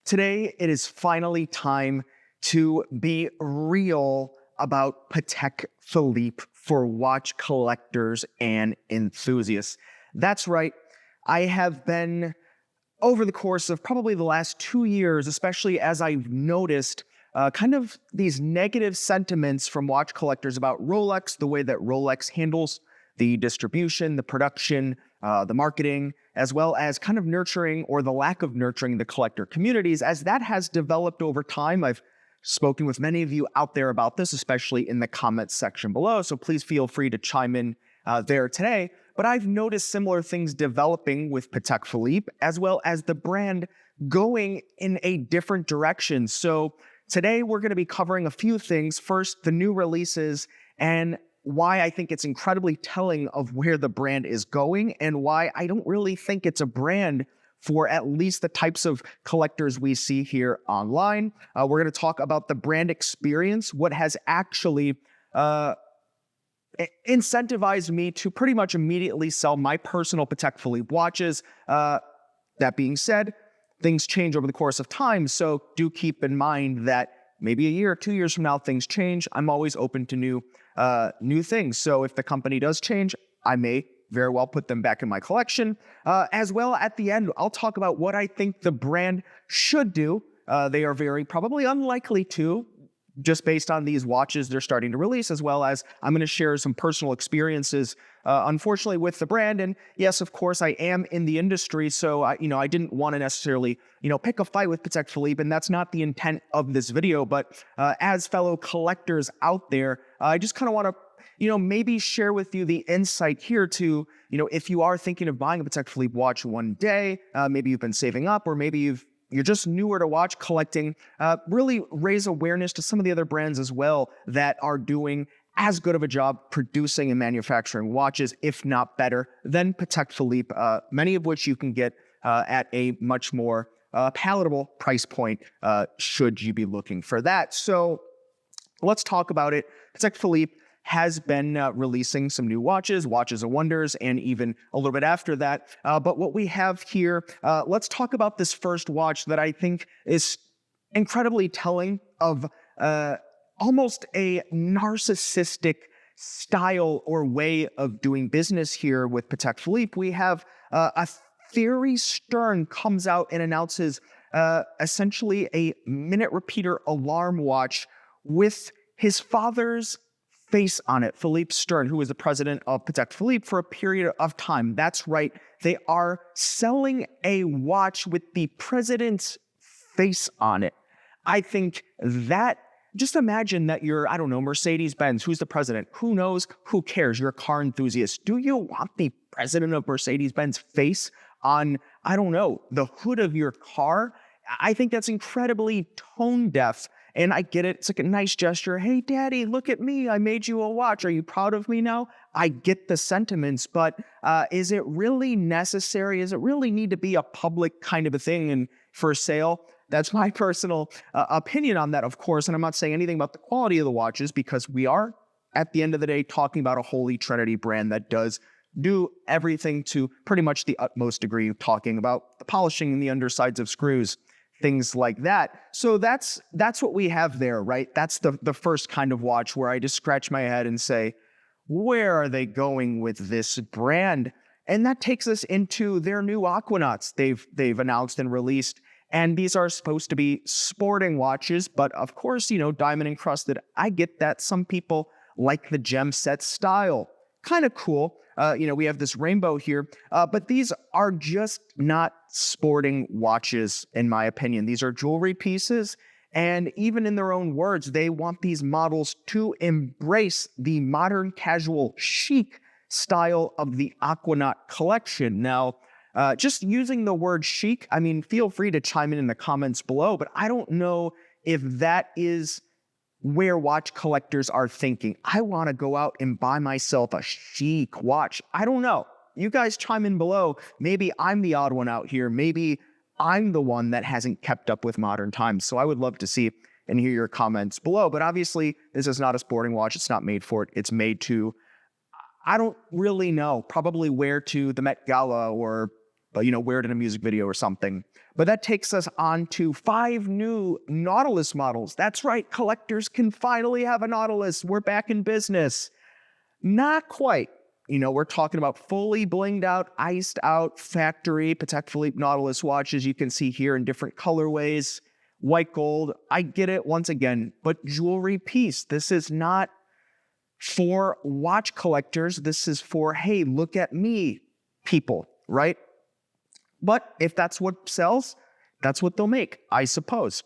Today, it is finally time to be real about Patek Philippe for watch collectors and enthusiasts. That's right. I have been, over the course of probably the last 2 years, especially as I've noticed kind of these negative sentiments from watch collectors about Rolex, the way that Rolex handles the distribution, the production, the marketing, as well as kind of nurturing or the lack of nurturing the collector communities. As that has developed over time, I've spoken with many of you out there about this, especially in the comments section below. So please feel free to chime in there today. But I've noticed similar things developing with Patek Philippe, as well as the brand going in a different direction. So today we're going to be covering a few things. First, the new releases and why I think it's incredibly telling of where the brand is going and why I don't really think it's a brand for at least the types of collectors we see here online. We're going to talk about the brand experience, what has actually incentivized me to pretty much immediately sell my personal Patek Philippe watches. That being said, things change over the course of time, so do keep in mind that maybe a year or 2 years from now, things change. I'm always open to new things. So if the company does change, I may very well put them back in my collection. As well, at the end, I'll talk about what I think the brand should do. They are very probably unlikely to, just based on these watches they're starting to release, as well as I'm going to share some personal experiences, unfortunately, with the brand. And yes, of course, I am in the industry, so I didn't want to necessarily, pick a fight with Patek Philippe, and that's not the intent of this video. But as fellow collectors out there, I just kind of want to, maybe share with you the insight here to, if you are thinking of buying a Patek Philippe watch one day, maybe you've been saving up, or maybe you're just newer to watch collecting, really raise awareness to some of the other brands as well that are doing as good of a job producing and manufacturing watches, if not better, than Patek Philippe, many of which you can get at a much more palatable price point should you be looking for that. So let's talk about it. Patek Philippe has been releasing some new watches of wonders, and even a little bit after that. But what we have here, let's talk about this first watch that I think is incredibly telling of almost a narcissistic style or way of doing business here with Patek Philippe. We have a Theory Stern comes out and announces essentially a minute repeater alarm watch with his father's face on it, Philippe Stern, who was the president of Patek Philippe for a period of time. That's right. They are selling a watch with the president's face on it. I think that, just imagine that you're, Mercedes-Benz. Who's the president? Who knows? Who cares? You're a car enthusiast. Do you want the president of Mercedes-Benz face on, the hood of your car? I think that's incredibly tone deaf. And I get it. It's like a nice gesture. Hey, daddy, look at me. I made you a watch. Are you proud of me now? I get the sentiments, but is it really necessary? Does it really need to be a public kind of a thing and for sale? That's my personal opinion on that, of course. And I'm not saying anything about the quality of the watches, because we are, at the end of the day, talking about a holy trinity brand that does do everything to pretty much the utmost degree, talking about the polishing and the undersides of screws, things like that. So that's what we have there, right? That's the first kind of watch where I just scratch my head and say, where are they going with this brand? And that takes us into their new Aquanauts they've announced and released. And these are supposed to be sporting watches, but of course, diamond encrusted. I get that. Some people like the gem set style. Kind of cool. We have this rainbow here, but these are just not sporting watches, in my opinion. These are jewelry pieces, and even in their own words, they want these models to embrace the modern casual chic style of the Aquanaut collection. Now, just using the word chic, feel free to chime in the comments below, but I don't know if that is where watch collectors are thinking. I want to go out and buy myself a chic watch. I don't know. You guys chime in below. Maybe I'm the odd one out here. Maybe I'm the one that hasn't kept up with modern times. So I would love to see and hear your comments below. But obviously, this is not a sporting watch. It's not made for it. It's made to, I don't really know, probably wear to the Met Gala or wear it in a music video or something. But that takes us on to 5 new Nautilus models. That's right, collectors can finally have a Nautilus. We're back in business. Not quite. We're talking about fully blinged out, iced out factory Patek Philippe Nautilus watches you can see here in different colorways. White gold, I get it once again, but jewelry piece. This is not for watch collectors. This is for, hey, look at me people, right? But if that's what sells, that's what they'll make, I suppose.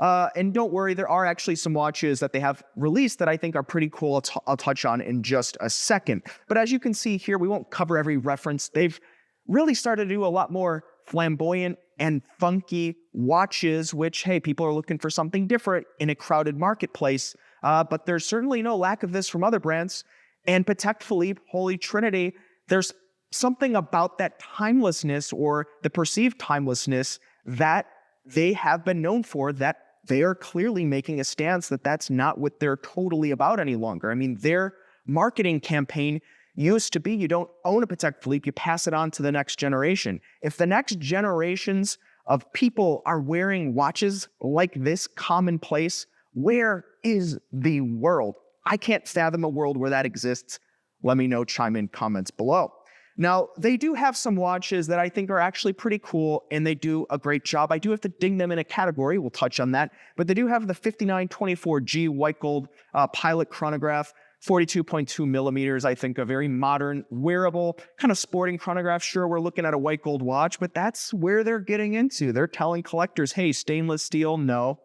And don't worry, there are actually some watches that they have released that I think are pretty cool. I'll touch on in just a second. But as you can see here, we won't cover every reference. They've really started to do a lot more flamboyant and funky watches, which, hey, people are looking for something different in a crowded marketplace. But there's certainly no lack of this from other brands. And Patek Philippe, Holy Trinity, there's something about that timelessness or the perceived timelessness that they have been known for, that they are clearly making a stance that that's not what they're totally about any longer. I mean, their marketing campaign used to be, you don't own a Patek Philippe, you pass it on to the next generation. If the next generations of people are wearing watches like this commonplace, where is the world? I can't fathom a world where that exists. Let me know, chime in comments below. Now, they do have some watches that I think are actually pretty cool, and they do a great job. I do have to ding them in a category. We'll touch on that. But they do have the 5924G white gold pilot chronograph, 42.2 millimeters. I think a very modern, wearable, kind of sporting chronograph. Sure, we're looking at a white gold watch, but that's where they're getting into. They're telling collectors, hey, stainless steel, no.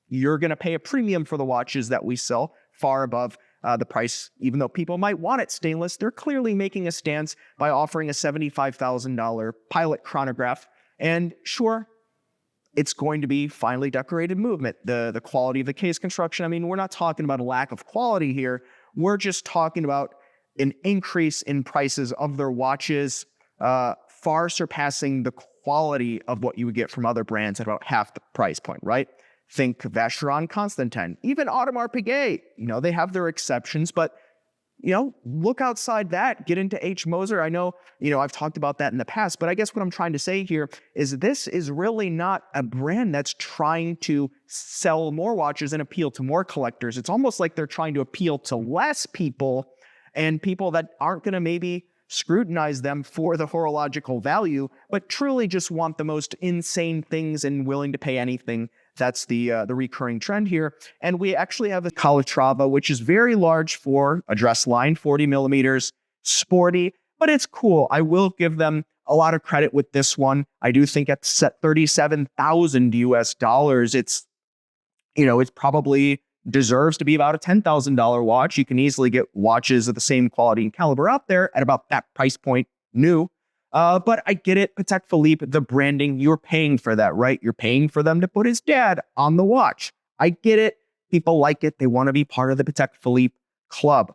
You're going to pay a premium for the watches that we sell, far above the price. Even though people might want it stainless, they're clearly making a stance by offering a $75,000 pilot chronograph. And sure, it's going to be finely decorated movement. The quality of the case construction, I mean, we're not talking about a lack of quality here. We're just talking about an increase in prices of their watches, far surpassing the quality of what you would get from other brands at about half the price point, right? Think Vacheron Constantin, even Audemars Piguet. They have their exceptions, but, look outside that, get into H. Moser. I know, I've talked about that in the past, but I guess what I'm trying to say here is this is really not a brand that's trying to sell more watches and appeal to more collectors. It's almost like they're trying to appeal to less people and people that aren't going to maybe scrutinize them for the horological value, but truly just want the most insane things and willing to pay anything. That's the recurring trend here. And we actually have a Calatrava, which is very large for a dress line, 40 millimeters, sporty, but it's cool. I will give them a lot of credit with this one. I do think at set $37,000 US, it probably deserves to be about a $10,000 watch. You can easily get watches of the same quality and caliber out there at about that price point, new. But I get it, Patek Philippe, the branding, you're paying for that, right? You're paying for them to put his dad on the watch. I get it. People like it. They want to be part of the Patek Philippe club.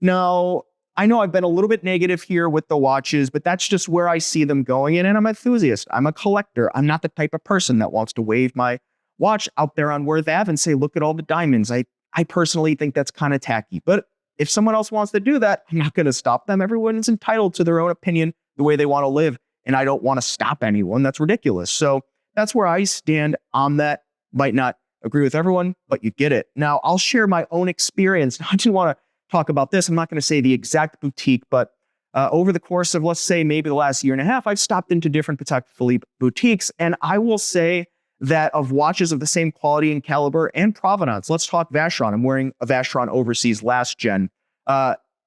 Now, I know I've been a little bit negative here with the watches, but that's just where I see them going. And I'm an enthusiast. I'm a collector. I'm not the type of person that wants to wave my watch out there on Worth Ave and say, look at all the diamonds. I personally think that's kind of tacky. But if someone else wants to do that, I'm not going to stop them. Everyone's entitled to their own opinion, the way they want to live, and I don't want to stop anyone. That's ridiculous. So that's where I stand on that. Might not agree with everyone, but you get it. Now, I'll share my own experience. I do want to talk about this. I'm not going to say the exact boutique, but over the course of, let's say, maybe the last year and a half, I've stopped into different Patek Philippe boutiques, and I will say that of watches of the same quality and caliber and provenance, let's talk Vacheron. I'm wearing a Vacheron Overseas last gen.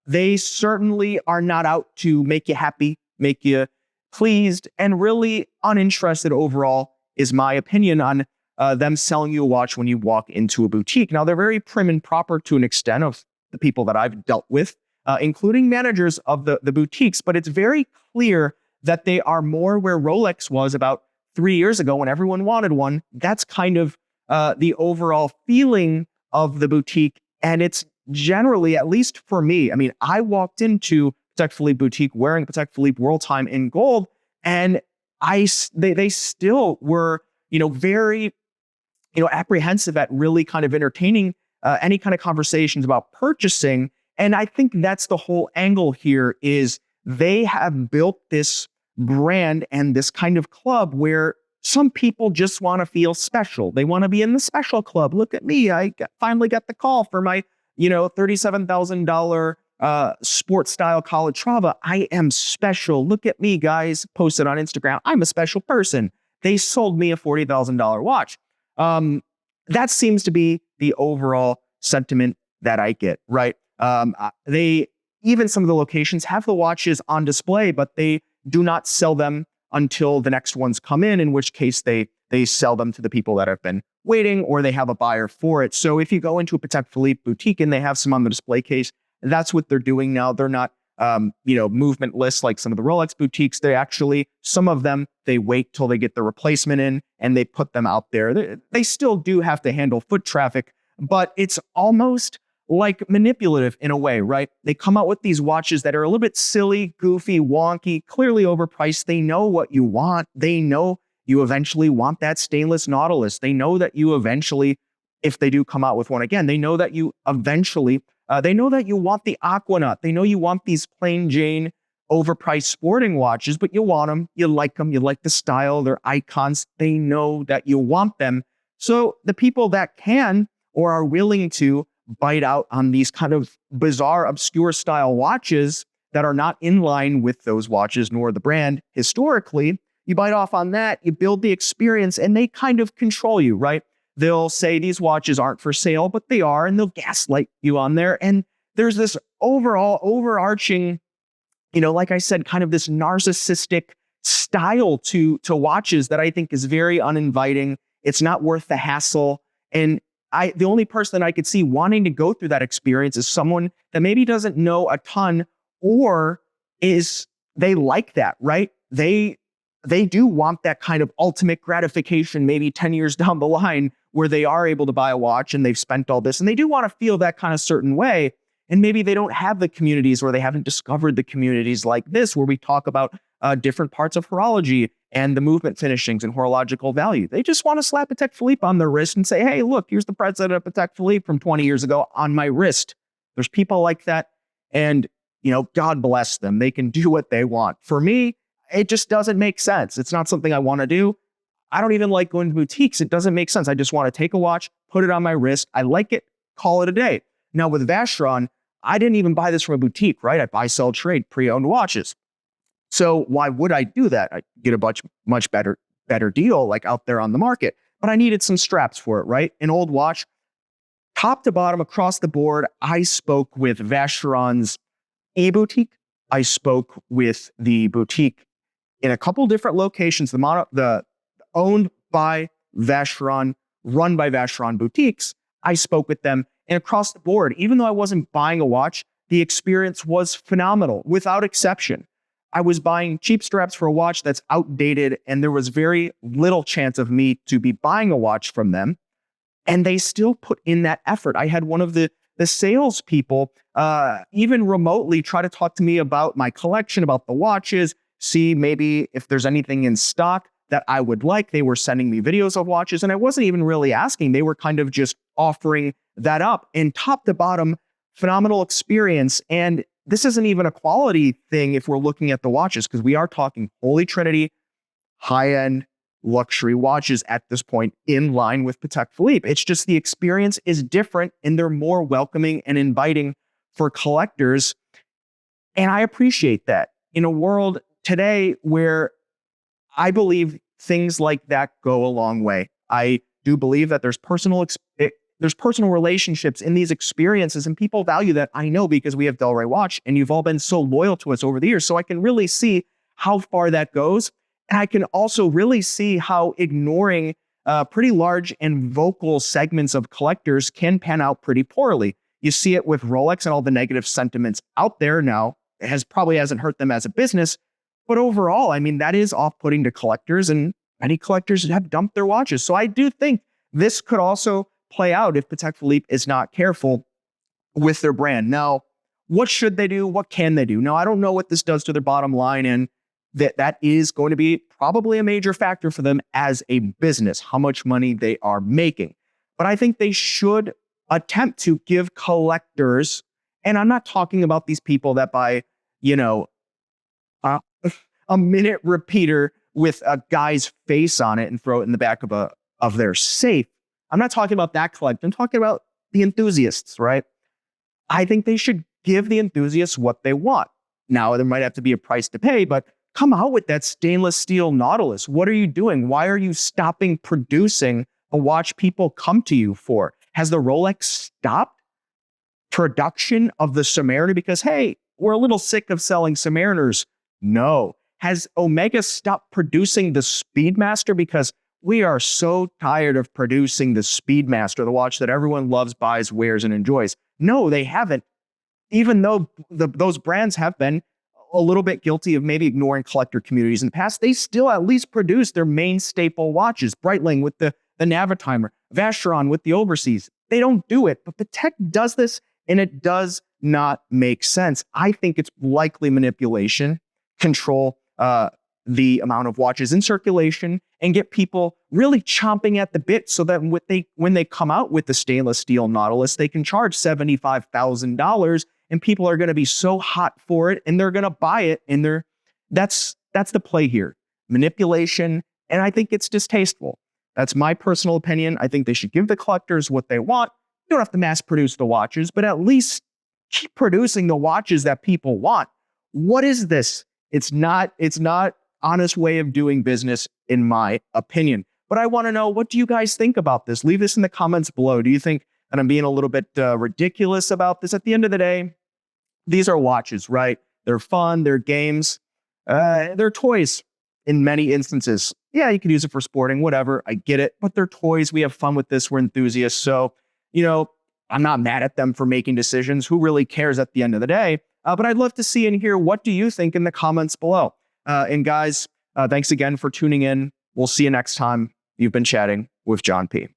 They certainly are not out to make you happy, make you pleased, and really uninterested overall is my opinion on them selling you a watch when you walk into a boutique. Now, they're very prim and proper to an extent of the people that I've dealt with, including managers of the boutiques, but it's very clear that they are more where Rolex was about 3 years ago when everyone wanted one. That's kind of the overall feeling of the boutique, and it's generally, at least for me, I mean, I walked into Patek Philippe boutique wearing Patek Philippe World Time in gold, and they still were, very, apprehensive at really kind of entertaining any kind of conversations about purchasing. And I think that's the whole angle here is they have built this brand and this kind of club where some people just want to feel special. They want to be in the special club. Look at me. Finally got the call for my, $37,000 sports style Calatrava. I am special. Look at me, guys. Posted on Instagram. I'm a special person. They sold me a $40,000 watch. That seems to be the overall sentiment that I get, right? Even some of the locations have the watches on display, but they do not sell them until the next ones come in which case they sell them to the people that have been waiting or they have a buyer for it. So if you go into a Patek Philippe boutique and they have some on the display case, that's what they're doing now. They're not, movement lists like some of the Rolex boutiques. Some of them, they wait till they get the replacement in and they put them out there. They still do have to handle foot traffic, but it's almost like manipulative in a way, right? They come out with these watches that are a little bit silly, goofy, wonky, clearly overpriced. They know what you want. They know you eventually want that stainless Nautilus. They know that you eventually, if they do come out with one again, they know that you eventually, they know that you want the Aquanaut. They know you want these plain Jane overpriced sporting watches, but you want them, you like the style, they're icons. They know that you want them. So the people that can or are willing to bite out on these kind of bizarre, obscure style watches that are not in line with those watches nor the brand historically, you bite off on that, you build the experience, and they kind of control you, right? They'll say these watches aren't for sale, but they are, and they'll gaslight you on there. And there's this overall overarching, like I said, kind of this narcissistic style to watches that I think is very uninviting. It's not worth the hassle. And the only person that I could see wanting to go through that experience is someone that maybe doesn't know a ton or they like that, right? They do want that kind of ultimate gratification, maybe 10 years down the line where they are able to buy a watch and they've spent all this and they do want to feel that kind of certain way. And maybe they don't have the communities or they haven't discovered the communities like this, where we talk about different parts of horology and the movement finishings and horological value. They just want to slap a Patek Philippe on their wrist and say, hey, look, here's the president of Patek Philippe from 20 years ago on my wrist. There's people like that. And, God bless them. They can do what they want. For me, it just doesn't make sense. It's not something I want to do. I don't even like going to boutiques. It doesn't make sense. I just want to take a watch, put it on my wrist. I like it, call it a day. Now with Vacheron, I didn't even buy this from a boutique, right? I buy, sell, trade pre-owned watches. So why would I do that? I get a much better deal like out there on the market, but I needed some straps for it, right? An old watch, top to bottom across the board. I spoke with Vacheron's e-boutique. I spoke with the boutique in a couple different locations, the owned by Vacheron, run by Vacheron boutiques. I spoke with them, and across the board, even though I wasn't buying a watch, the experience was phenomenal without exception. I was buying cheap straps for a watch that's outdated, and there was very little chance of me to be buying a watch from them. And they still put in that effort. I had one of the salespeople even remotely try to talk to me about my collection, about the watches, see maybe if there's anything in stock that I would like. They were sending me videos of watches, and I wasn't even really asking. They were kind of just offering that up. And top to bottom, phenomenal experience. And this isn't even a quality thing if we're looking at the watches, because we are talking Holy Trinity, high-end luxury watches at this point in line with Patek Philippe. It's just the experience is different and they're more welcoming and inviting for collectors. And I appreciate that in a world today where I believe things like that go a long way. I do believe that there's personal relationships in these experiences, and people value that. I know, because we have Delray Watch and you've all been so loyal to us over the years. So I can really see how far that goes. And I can also really see how ignoring pretty large and vocal segments of collectors can pan out pretty poorly. You see it with Rolex and all the negative sentiments out there now. It probably hasn't hurt them as a business, but overall, I mean, that is off-putting to collectors, and many collectors have dumped their watches. So I do think this could also play out if Patek Philippe is not careful with their brand. Now, what should they do? What can they do? Now, I don't know what this does to their bottom line, and that is going to be probably a major factor for them as a business, how much money they are making. But I think they should attempt to give collectors, and I'm not talking about these people that buy, a a minute repeater with a guy's face on it and throw it in the back of their safe. I'm not talking about that collector. I'm talking about the enthusiasts, right? I think they should give the enthusiasts what they want. Now, there might have to be a price to pay, but come out with that stainless steel Nautilus. What are you doing? Why are you stopping producing a watch people come to you for? Has the Rolex stopped production of the Submariner because, hey, we're a little sick of selling Submariners? No. Has Omega stopped producing the Speedmaster because we are so tired of producing the Speedmaster, the watch that everyone loves, buys, wears, and enjoys? No, they haven't. Even though those brands have been a little bit guilty of maybe ignoring collector communities in the past, they still at least produce their main staple watches. Breitling with the Navitimer, Vacheron with the Overseas. They don't do it, but Patek does this, and it does not make sense. I think it's likely manipulation, control the amount of watches in circulation, and get people really chomping at the bit so that when they come out with the stainless steel Nautilus, they can charge $75,000, and people are going to be so hot for it, and they're going to buy it, and that's the play here. Manipulation, and I think it's distasteful. That's my personal opinion. I think they should give the collectors what they want. You don't have to mass produce the watches, but at least keep producing the watches that people want. What is this? It's not honest way of doing business, in my opinion. But I want to know, what do you guys think about this? Leave this in the comments below. Do you think that I'm being a little bit ridiculous about this? At the end of the day, these are watches, right? They're fun, they're games, they're toys in many instances. Yeah, you can use it for sporting, whatever. I get it, but they're toys. We have fun with this. We're enthusiasts. So, I'm not mad at them for making decisions. Who really cares at the end of the day? But I'd love to see and hear, what do you think in the comments below? And guys, thanks again for tuning in. We'll see you next time. You've been chatting with John P.